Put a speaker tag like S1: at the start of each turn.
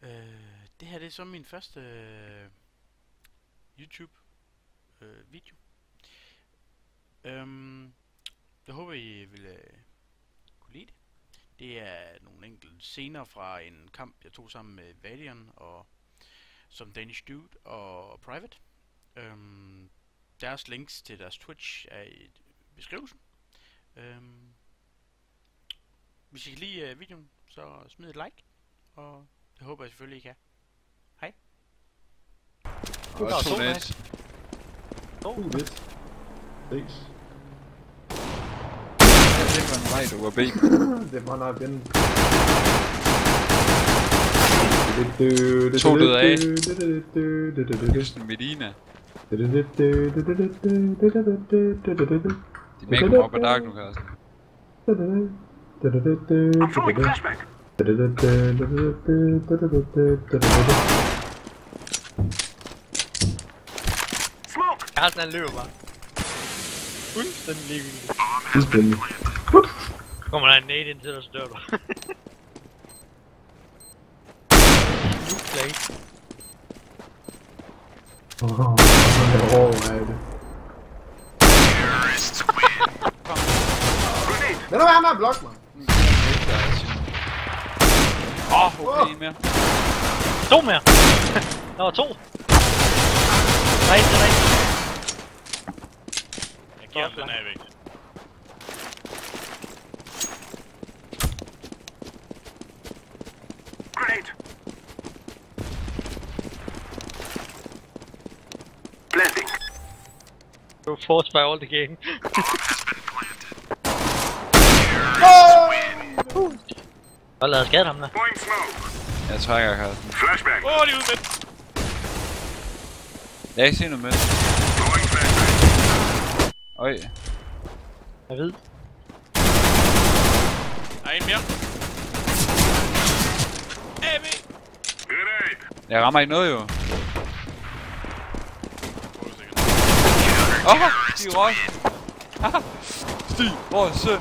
S1: Det her det er så min første YouTube video. Jeg håber I vil kunne lide det. Det er nogle enkelte scener fra en kamp jeg tog sammen med Valian og som Danish Dude og Private. Deres links til deres Twitch er i beskrivelsen. Hvis I kan lide videoen, så smid et like, og det håber jeg selvfølgelig I kan. Hej.
S2: Og 2 net.
S3: 2 net. Thanks.
S2: Det var en vej, du var B.
S3: Det var nok den.
S2: 2 døde af. Sådan Medina. De mækker mig op ad dark nu, Carsten.
S4: I'm throwing flashback. Smoke.
S5: Carsten han løber bare. Fuldstændig ligegyldigt.
S3: Fuldstændig.
S5: Kommer der en nade ind til dig, så dør du.
S3: Lad nu være med at blokke mig.
S2: Okay, en mere.
S5: 2 mere. Der var 2. Rigtig.
S1: Jeg giver den af væk.
S4: Grenade. Blending.
S5: Du er forced by all the game. Hvad lavede skade ham der?
S4: Point smoke.
S2: Jeg trækker, Carsten.
S4: Flashback.
S1: De er ude med.
S2: Jeg kan ikke se noget med.
S4: Throwing flashback.
S2: Øj.
S5: Jeg ved.
S1: Der er en mere. AB.
S4: Grenade.
S2: Jeg rammer ikke noget, jo. De er råd. Stig, hvor er søn.